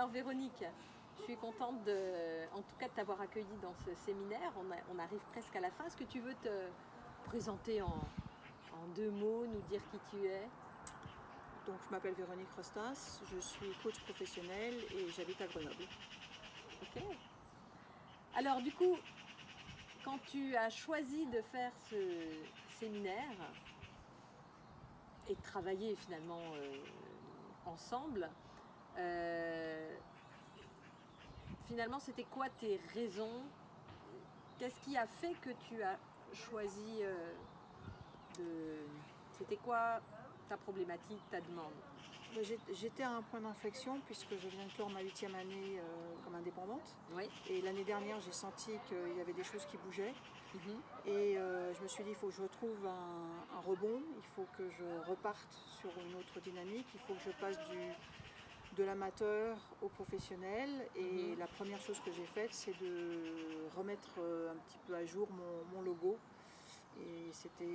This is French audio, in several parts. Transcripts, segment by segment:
Alors Véronique, je suis contente en tout cas de t'avoir accueillie dans ce séminaire. On arrive presque à la fin. Est-ce que tu veux te présenter en 2 mots, nous dire qui tu es? Donc, je m'appelle Véronique Rostas, je suis coach professionnel et j'habite à Grenoble. Ok. Alors du coup, quand tu as choisi de faire ce séminaire et de travailler finalement ensemble, finalement c'était quoi tes raisons? Qu'est-ce qui a fait que tu as choisi de... C'était quoi ta problématique, ta demande? J'étais à un point d'inflexion puisque je viens de clore ma 8e année comme indépendante. Oui. Et l'année dernière, j'ai senti qu'il y avait des choses qui bougeaient. Mhm. Et je me suis dit, il faut que je retrouve un rebond, il faut que je reparte sur une autre dynamique, il faut que je passe de l'amateur au professionnel. Et la première chose que j'ai faite, c'est de remettre un petit peu à jour mon logo. Et je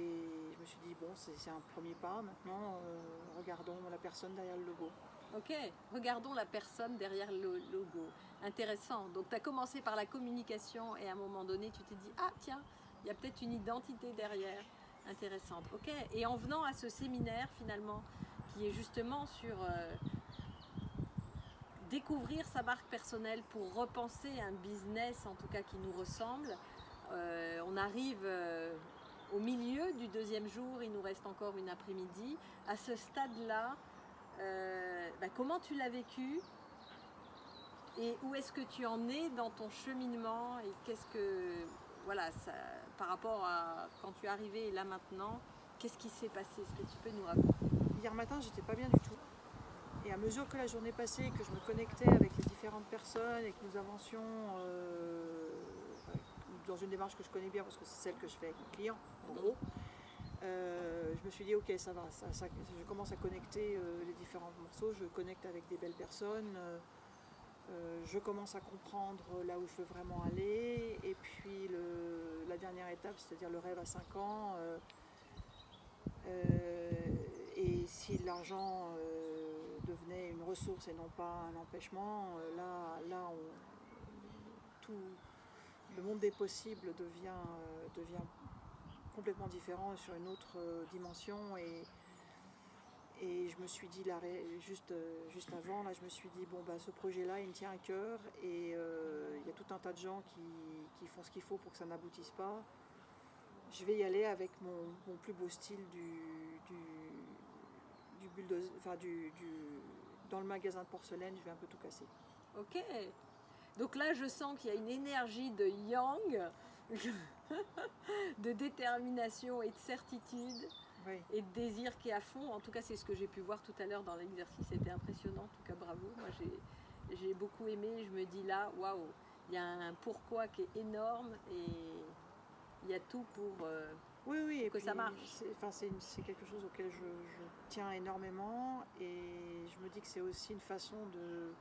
me suis dit, bon, c'est un premier pas. Maintenant, regardons la personne derrière le logo. Ok, regardons la personne derrière le logo. Intéressant. Donc, tu as commencé par la communication et à un moment donné, tu t'es dit, ah tiens, il y a peut-être une identité derrière. Intéressante. Ok, et en venant à ce séminaire finalement, qui est justement sur découvrir sa marque personnelle pour repenser un business, en tout cas qui nous ressemble, on arrive au milieu du 2e jour, il nous reste encore une après-midi. À ce stade-là, comment tu l'as vécu et où est-ce que tu en es dans ton cheminement et qu'est-ce que, voilà, ça, par rapport à quand tu es arrivé et là maintenant, qu'est-ce qui s'est passé? Est-ce que tu peux nous raconter? Hier matin, j'étais pas bien du tout. Et à mesure que la journée passait, que je me connectais avec les différentes personnes et que nous avancions dans une démarche que je connais bien parce que c'est celle que je fais avec mes clients, en gros, je me suis dit ok, ça va, je commence à connecter les différents morceaux, je connecte avec des belles personnes, je commence à comprendre là où je veux vraiment aller. Et puis la dernière étape, c'est-à-dire le rêve à 5 ans, et si l'argent devenait une ressource et non pas un empêchement, tout le monde des possibles devient complètement différent sur une autre dimension. Et je me suis dit, juste avant, là, je me suis dit, bon, bah, ce projet-là, il me tient à cœur. Et il y a tout un tas de gens qui font ce qu'il faut pour que ça n'aboutisse pas. Je vais y aller avec mon plus beau style du bulldozer, enfin dans le magasin de porcelaine, je vais un peu tout casser. Ok. Donc là, je sens qu'il y a une énergie de yang, de détermination et de certitude. Oui. Et de désir qui est à fond. En tout cas, c'est ce que j'ai pu voir tout à l'heure dans l'exercice. C'était impressionnant. En tout cas, bravo. Moi, j'ai beaucoup aimé. Je me dis là, waouh, il y a un pourquoi qui est énorme et il y a tout pour Oui, que ça marche. C'est quelque chose auquel je tiens énormément et je me dis que c'est aussi une façon de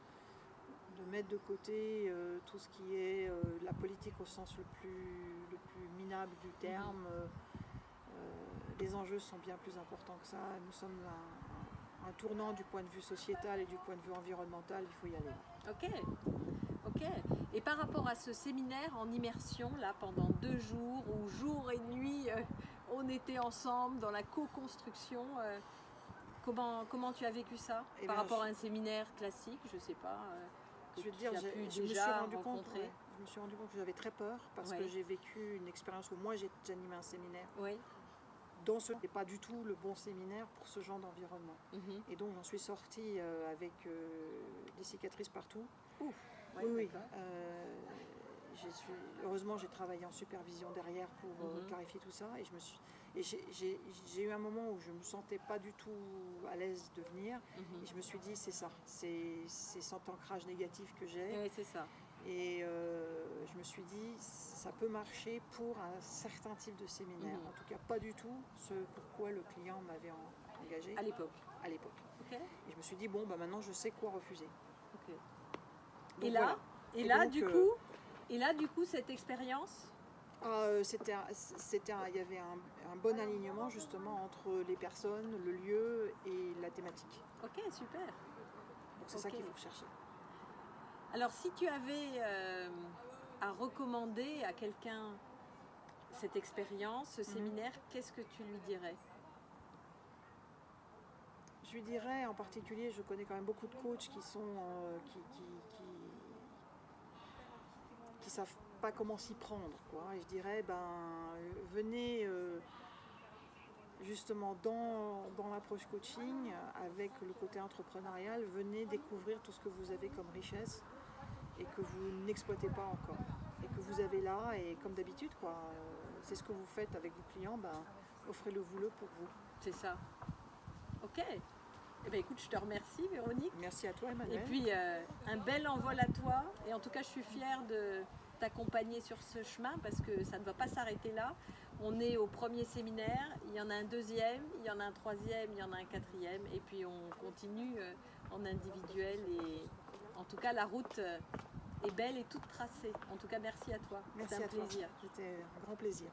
mettre de côté tout ce qui est la politique au sens le plus minable du terme. Les enjeux sont bien plus importants que ça. Nous sommes un tournant du point de vue sociétal et du point de vue environnemental, il faut y aller. Ok. Et par rapport à ce séminaire en immersion, là, pendant 2 jours, où jour et nuit, on était ensemble dans la co-construction, comment tu as vécu ça par rapport à un séminaire classique, je sais pas, je vais te dire, je me suis rendu compte que j'avais très peur parce que j'ai vécu une expérience où moi j'animais un séminaire. Oui. Dans ce n'est pas du tout le bon séminaire pour ce genre d'environnement. Et donc j'en suis sortie avec des cicatrices partout. Ouf. Oui. Heureusement, j'ai travaillé en supervision derrière pour clarifier tout ça. Et j'ai eu un moment où je ne me sentais pas du tout à l'aise de venir. Et je me suis dit, c'est ça, c'est cet ancrage négatif que j'ai. Oui, c'est ça. Et je me suis dit, ça peut marcher pour un certain type de séminaire. En tout cas, pas du tout ce pourquoi le client m'avait engagé à l'époque. Okay. Et je me suis dit, bon, bah, maintenant, je sais quoi refuser. Okay. Donc, et là, du coup, cette expérience il y avait un bon alignement justement entre les personnes, le lieu et la thématique. Ok, super. Donc c'est ça qu'il faut chercher. Alors si tu avais à recommander à quelqu'un cette expérience, ce séminaire, qu'est-ce que tu lui dirais? Je lui dirais en particulier, je connais quand même beaucoup de coachs qui sont qui savent pas comment s'y prendre, quoi. Et je dirais, venez justement dans l'approche coaching, avec le côté entrepreneurial, venez découvrir tout ce que vous avez comme richesse et que vous n'exploitez pas encore. Et que vous avez là, et comme d'habitude, quoi, c'est ce que vous faites avec vos clients, offrez-le vous-le pour vous. C'est ça. Ok. Eh bien, écoute, je te remercie, Véronique. Merci à toi, Emmanuel. Et puis, un bel envol à toi. Et en tout cas, je suis fière de t'accompagner sur ce chemin parce que ça ne va pas s'arrêter là. On est au premier séminaire, il y en a un deuxième, il y en a un troisième, il y en a un quatrième. Et puis, on continue en individuel. Et en tout cas, la route est belle et toute tracée. En tout cas, merci à toi. Merci C'était un à toi. plaisir. C'était un grand plaisir.